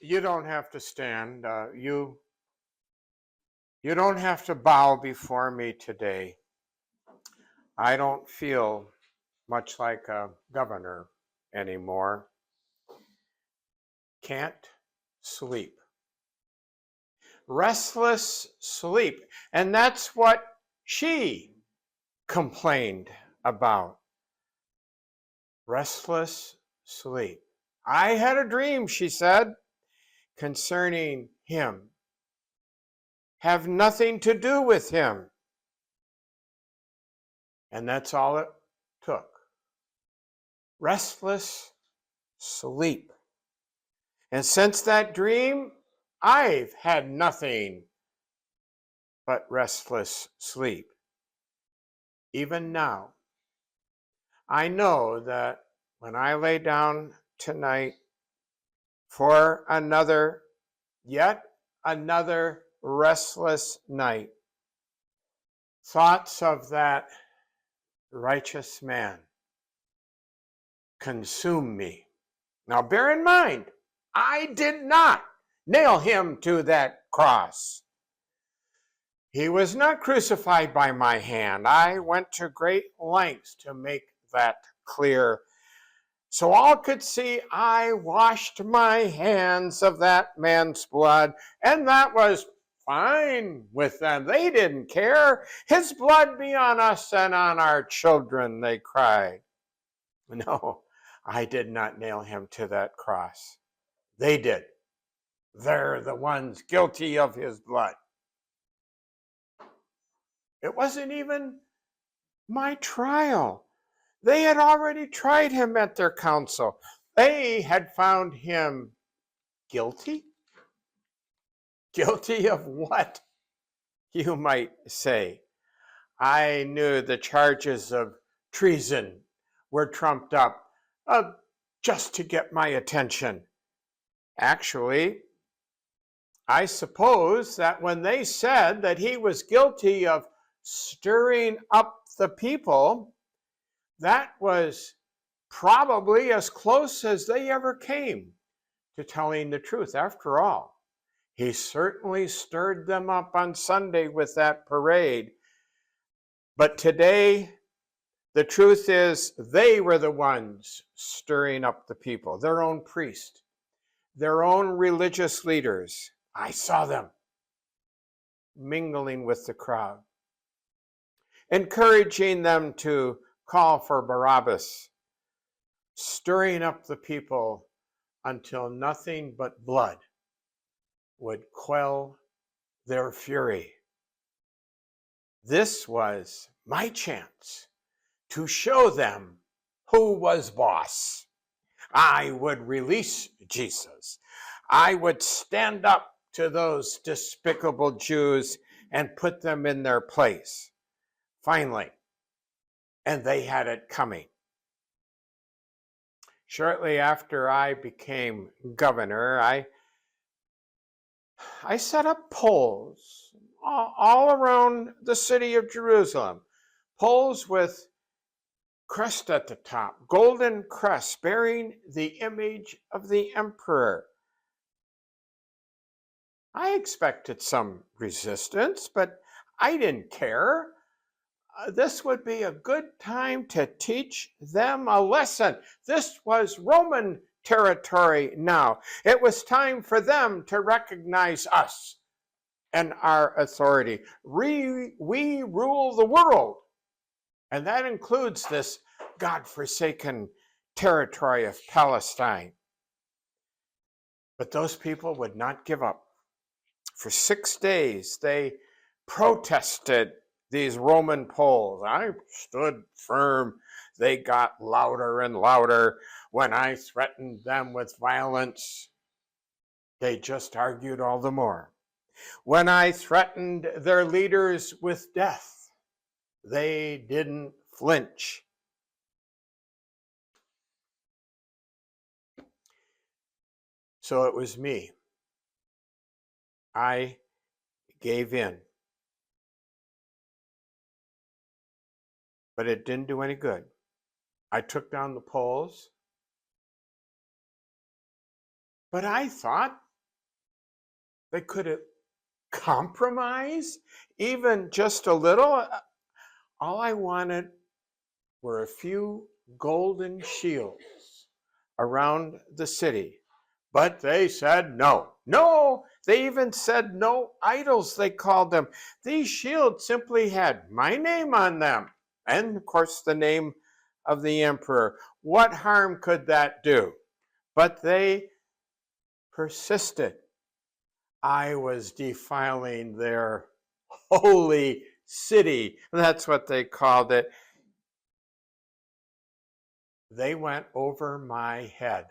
You don't have to stand. You don't have to bow before me today. I don't feel much like a governor anymore. Can't sleep. Restless sleep. And that's what she complained about. Restless sleep. I had a dream, she said, concerning him. Have nothing to do with him. And that's all it took. Restless sleep. And since that dream, I've had nothing but restless sleep. Even now, I know that when I lay down tonight for yet another restless night, thoughts of that righteous man consume me. Now bear in mind, I did not nail him to that cross. He was not crucified by my hand. I went to great lengths to make that clear. So all could see I washed my hands of that man's blood, and that was fine with them. They didn't care. His blood be on us and on our children, they cried. No, I did not nail him to that cross. They did. They're the ones guilty of his blood. It wasn't even my trial. They had already tried him at their council. They had found him guilty. Guilty of what, you might say? I knew the charges of treason were trumped up just to get my attention. Actually, I suppose that when they said that he was guilty of stirring up the people, that was probably as close as they ever came to telling the truth. After all, he certainly stirred them up on Sunday with that parade. But today, the truth is they were the ones stirring up the people, their own priest, their own religious leaders. I saw them mingling with the crowd, encouraging them to call for Barabbas, stirring up the people until nothing but blood would quell their fury. This was my chance to show them who was boss. I would release Jesus. I would stand up to those despicable Jews and put them in their place. Finally, and they had it coming. Shortly after I became governor, I set up poles all around the city of Jerusalem, poles with crest at the top, golden crest bearing the image of the emperor. I expected some resistance, but I didn't care. This would be a good time to teach them a lesson. This was Roman territory now. It was time for them to recognize us and our authority. We rule the world, and that includes this God-forsaken territory of Palestine. But those people would not give up. For 6 days, they protested these Roman poles. I stood firm. They got louder and louder. When I threatened them with violence, they just argued all the more. When I threatened their leaders with death, they didn't flinch. So it was me. I gave in. But it didn't do any good. I took down the poles. But I thought They couldn't compromise even just a little. All I wanted were a few golden shields around the city. But they said no. No, they even said no idols, they called them. These shields simply had my name on them. And of course, the name of the emperor. What harm could that do? But they persisted. I was defiling their holy city. That's what they called it. They went over my head.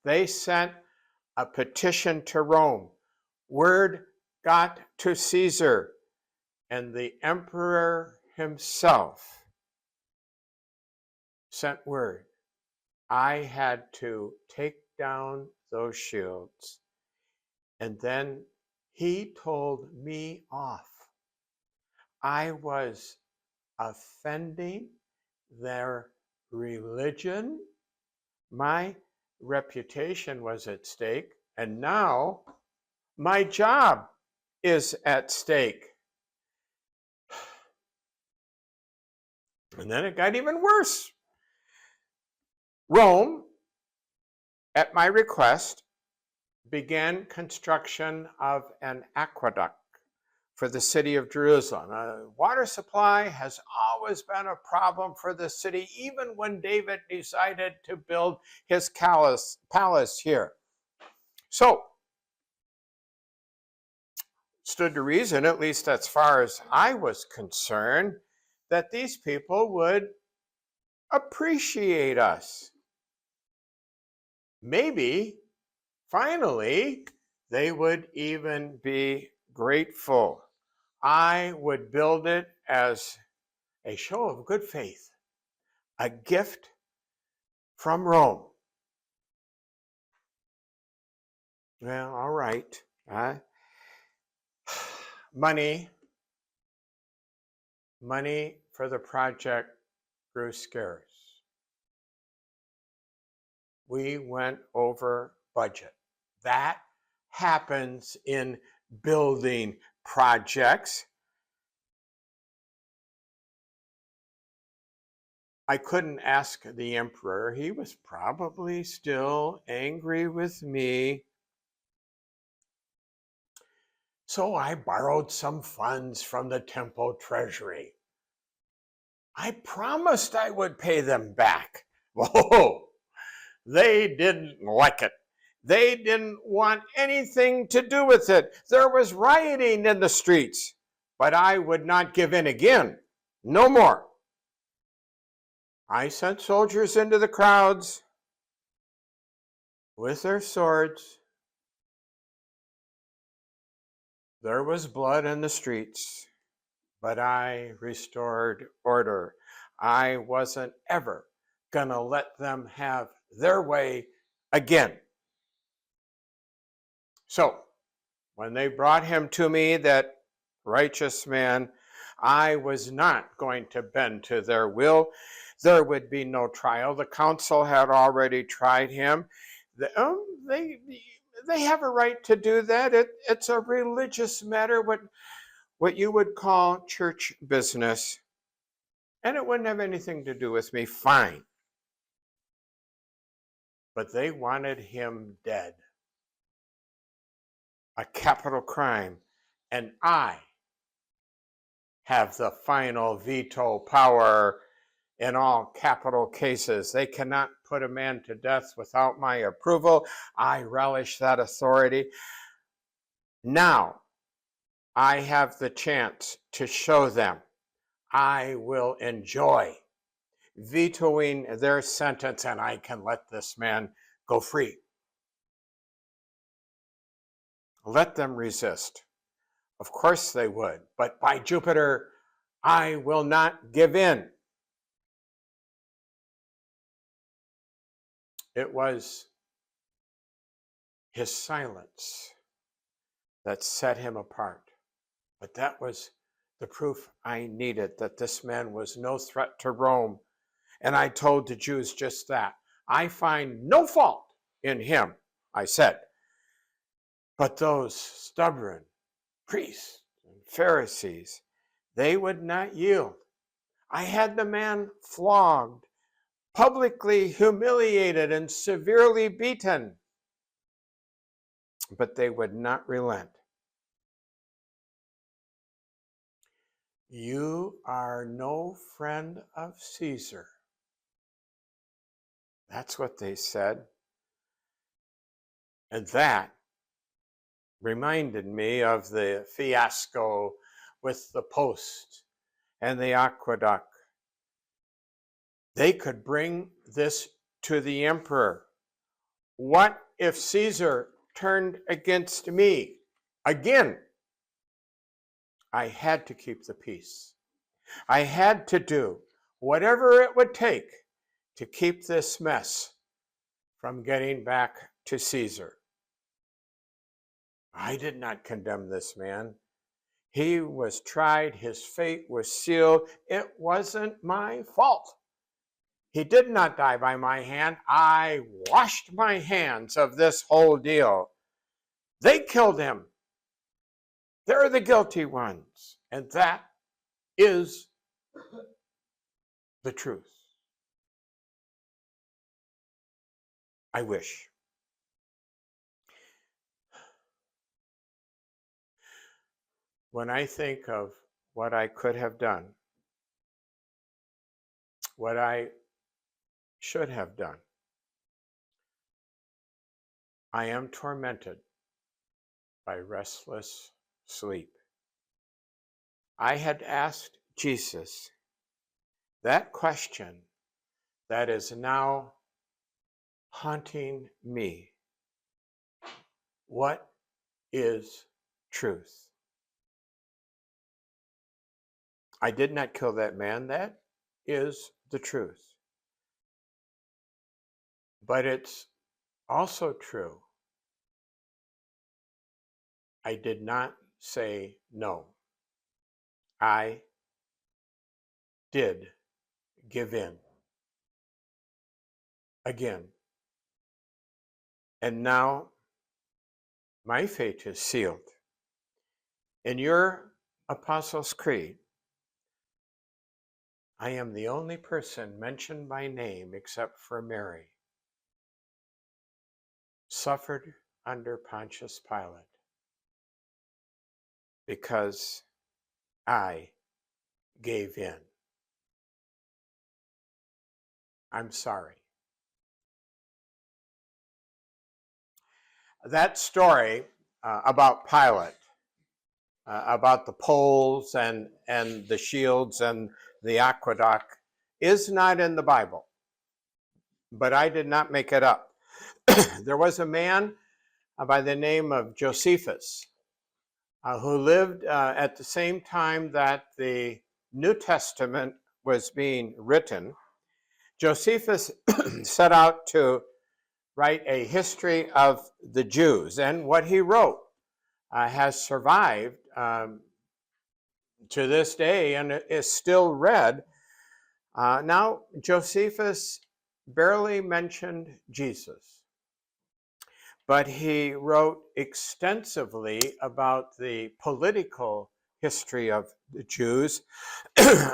They sent a petition to Rome. Word got to Caesar, and the emperor himself sent word. I had to take down those shields. And then he told me off. I was offending their religion. My reputation was at stake, and now my job is at stake. And then it got even worse. Rome, at my request, began construction of an aqueduct for the city of Jerusalem. Water supply has always been a problem for the city, even when David decided to build his palace here. So, stood to reason, at least as far as I was concerned, that these people would appreciate us. Maybe, finally, they would even be grateful. I would build it as a show of good faith, a gift from Rome. Well, all right. Money for the project grew scarce. We went over budget. That happens in building projects. I couldn't ask the emperor. He was probably still angry with me. So I borrowed some funds from the temple treasury. I promised I would pay them back. Whoa, they didn't like it. They didn't want anything to do with it. There was rioting in the streets, but I would not give in again. No more. I sent soldiers into the crowds with their swords. There was blood in the streets, but I restored order. I wasn't ever gonna let them have their way again. So, when they brought him to me, that righteous man, I was not going to bend to their will. There would be no trial. The council had already tried him. They have a right to do that. It's a religious matter, what you would call church business. And it wouldn't have anything to do with me. Fine. But they wanted him dead. A capital crime. And I have the final veto power in all capital cases. They cannot put a man to death without my approval. I relish that authority. Now, I have the chance to show them I will enjoy vetoing their sentence, and I can let this man go free. Let them resist. Of course they would, but by Jupiter, I will not give in. It was his silence that set him apart. But that was the proof I needed, that this man was no threat to Rome. And I told the Jews just that. I find no fault in him, I said. But those stubborn priests and Pharisees, they would not yield. I had the man flogged, publicly humiliated, and severely beaten. But they would not relent. You are no friend of Caesar. That's what they said. And that reminded me of the fiasco with the post and the aqueduct. They could bring this to the emperor. What if Caesar turned against me? Again, I had to keep the peace. I had to do whatever it would take to keep this mess from getting back to Caesar. I did not condemn this man. He was tried, his fate was sealed. It wasn't my fault. He did not die by my hand. I washed my hands of this whole deal. They killed him. They're the guilty ones. And that is the truth. I wish. When I think of what I could have done, what I should have done, I am tormented by restless sleep. I had asked Jesus that question that is now haunting me. What is truth? I did not kill that man. That is the truth. But it's also true. I did not say no. I did give in. Again. And now my fate is sealed. In your Apostles' Creed, I am the only person mentioned by name except for Mary. Suffered under Pontius Pilate because I gave in. I'm sorry. That story about Pilate, about the poles and the shields and the aqueduct, is not in the Bible. But I did not make it up. There was a man by the name of Josephus who lived at the same time that the New Testament was being written. Josephus set out to write a history of the Jews, and what he wrote has survived to this day and is still read. Now, Josephus barely mentioned Jesus, but he wrote extensively about the political history of the Jews,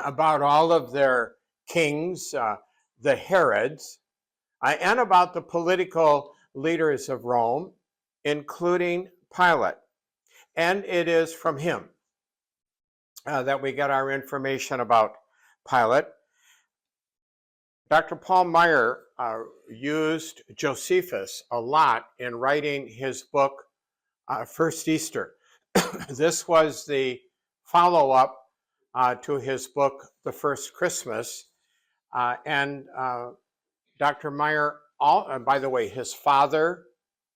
about all of their kings, the Herods, and about the political leaders of Rome, including Pilate. And it is from him that we get our information about Pilate. Dr. Paul Meyer used Josephus a lot in writing his book, First Easter. This was the follow-up to his book, The First Christmas. And Dr. Meyer, by the way, his father,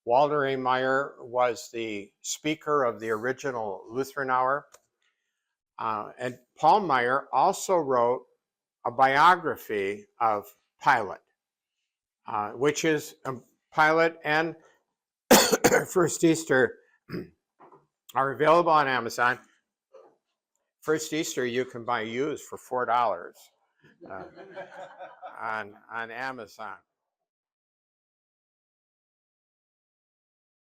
Walter A. Meyer, was the speaker of the original Lutheran Hour. And Paul Meyer also wrote a biography of Pilate, which is Pilate and First Easter are available on Amazon. First Easter you can buy used for $4 on Amazon.